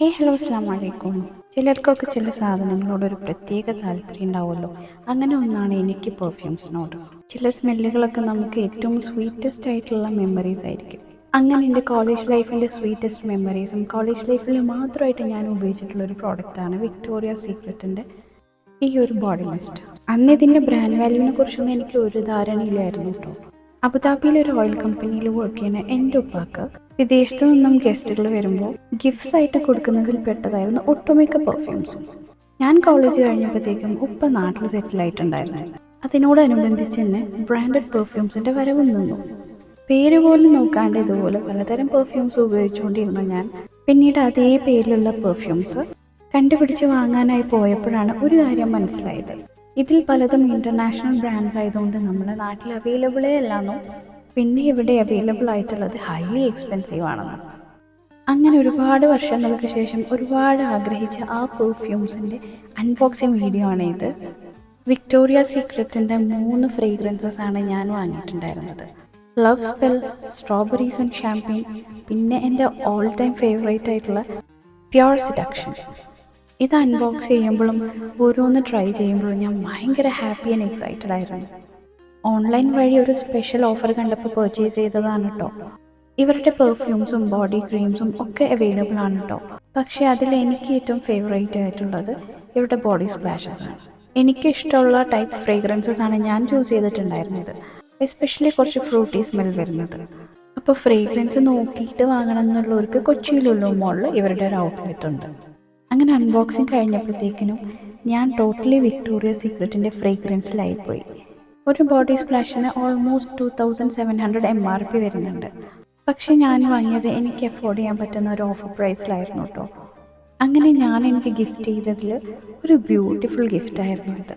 Hello അസ്സാം വലൈക്കും. ചിലർക്കൊക്കെ ചില സാധനങ്ങളോടൊരു പ്രത്യേക താല്പര്യം ഉണ്ടാവുമല്ലോ. അങ്ങനെ ഒന്നാണ് എനിക്ക് പെർഫ്യൂംസിനോട്. ചില സ്മെല്ലുകളൊക്കെ നമുക്ക് ഏറ്റവും സ്വീറ്റസ്റ്റ് ആയിട്ടുള്ള മെമ്മറീസ് ആയിരിക്കും. അങ്ങനെ എൻ്റെ കോളേജ് ലൈഫിൻ്റെ സ്വീറ്റസ്റ്റ് മെമ്മറീസും കോളേജ് ലൈഫിൽ മാത്രമായിട്ട് ഞാൻ ഉപയോഗിച്ചിട്ടുള്ള ഒരു പ്രോഡക്റ്റാണ് വിക്ടോറിയ സീക്രട്ടിൻ്റെ ഈ ഒരു ബോഡി മിസ്റ്റ്. അന്ന് ഇതിൻ്റെ ബ്രാൻഡ് വാല്യൂവിനെ കുറിച്ചൊന്നും എനിക്ക് ഒരു ധാരണയില്ലായിരുന്നു കേട്ടോ. അബുദാബിയിലെ ഒരു ഓയിൽ കമ്പനിയിൽ വർക്ക് ചെയ്യുന്ന എൻ്റെ ഉപ്പാക്ക് വിദേശത്തു നിന്നും ഗസ്റ്റുകൾ വരുമ്പോൾ ഗിഫ്റ്റ്സ് ആയിട്ട് കൊടുക്കുന്നതിൽ പെട്ടതായിരുന്നു ഒട്ടുമിക്ക പെർഫ്യൂംസും. ഞാൻ കോളേജ് കഴിഞ്ഞപ്പോഴത്തേക്കും ഉപ്പ നാട്ടിൽ സെറ്റിൽ ആയിട്ടുണ്ടായിരുന്നു. അതിനോടനുബന്ധിച്ച് തന്നെ ബ്രാൻഡഡ് പെർഫ്യൂംസിൻ്റെ വരവും നിന്നു. പേര് പോലും നോക്കാണ്ട് ഇതുപോലെ പലതരം പെർഫ്യൂംസ് ഉപയോഗിച്ചുകൊണ്ടിരുന്ന ഞാൻ പിന്നീട് അതേ പേരിലുള്ള പെർഫ്യൂംസ് കണ്ടുപിടിച്ച് വാങ്ങാനായി പോയപ്പോഴാണ് ഒരു കാര്യം മനസ്സിലായത്. ഇതിൽ പലതും ഇൻ്റർനാഷണൽ ബ്രാൻഡ്സ് ആയതുകൊണ്ട് നമ്മുടെ നാട്ടിൽ അവൈലബിളേ അല്ലാന്നോ, പിന്നെ ഇവിടെ അവൈലബിൾ ആയിട്ടുള്ളത് ഹൈലി എക്സ്പെൻസീവ് ആണെന്ന്. അങ്ങനെ ഒരുപാട് വർഷങ്ങൾക്ക് ശേഷം ഒരുപാട് ആഗ്രഹിച്ച ആ പെർഫ്യൂംസിൻ്റെ അൺബോക്സിങ് വീഡിയോ ആണ് ഇത്. വിക്ടോറിയ സീക്രട്ടിൻ്റെ 3 ഫ്രേഗ്രൻസസ് ആണ് ഞാൻ വാങ്ങിയിട്ടുണ്ടായിരുന്നത്. Love spell, strawberries and champagne, പിന്നെ എൻ്റെ ഓൾ ടൈം ഫേവറേറ്റ് ആയിട്ടുള്ള പ്യുർ സെഡക്ഷൻ. ഇത് അൺബോക്സ് ചെയ്യുമ്പോഴും ഓരോന്ന് ട്രൈ ചെയ്യുമ്പോഴും ഞാൻ ഭയങ്കര ഹാപ്പി ആൻഡ് എക്സൈറ്റഡ് ആയിരുന്നു. ഓൺലൈൻ വഴി ഒരു സ്പെഷ്യൽ ഓഫർ കണ്ടപ്പോൾ പർച്ചേസ് ചെയ്തതാണ് കേട്ടോ. ഇവരുടെ പെർഫ്യൂംസും ബോഡി ക്രീംസും ഒക്കെ അവൈലബിൾ ആണ് കേട്ടോ. പക്ഷേ അതിൽ എനിക്ക് ഏറ്റവും ഫേവറേറ്റ് ആയിട്ടുള്ളത് ഇവരുടെ ബോഡി സ്പ്ലാഷസ് ആണ്. എനിക്കിഷ്ടമുള്ള ടൈപ്പ് ഫ്രേഗ്രൻസസ് ആണ് ഞാൻ ചൂസ് ചെയ്തിട്ടുണ്ടായിരുന്നത്, എസ്പെഷ്യലി കുറച്ച് ഫ്രൂട്ടി സ്മെൽ വരുന്നത്. അപ്പോൾ ഫ്രേഗ്രൻസ് നോക്കിയിട്ട് വാങ്ങണം എന്നുള്ളവർക്ക് കൊച്ചിയിലുള്ള മോളിൽ ഇവരുടെ ഒരു ഔട്ട്ലെറ്റ് ഉണ്ട്. അങ്ങനെ അൺബോക്സിങ് കഴിഞ്ഞപ്പോഴത്തേക്കിനും ഞാൻ ടോട്ടലി വിക്ടോറിയ സീക്രട്ടിൻ്റെ ഫ്രേഗ്രൻസിലായിപ്പോയി. ഒരു ബോഡി സ്പ്ലാഷിന് ഓൾമോസ്റ്റ് 2700 MRP വരുന്നുണ്ട്. പക്ഷേ ഞാൻ വാങ്ങിയത് എനിക്ക് അഫോർഡ് ചെയ്യാൻ പറ്റുന്ന ഒരു ഓഫർ പ്രൈസിലായിരുന്നു കേട്ടോ. അങ്ങനെ ഞാൻ എനിക്ക് ഗിഫ്റ്റ് ചെയ്തതിൽ ഒരു ബ്യൂട്ടിഫുൾ ഗിഫ്റ്റായിരുന്നു ഇത്.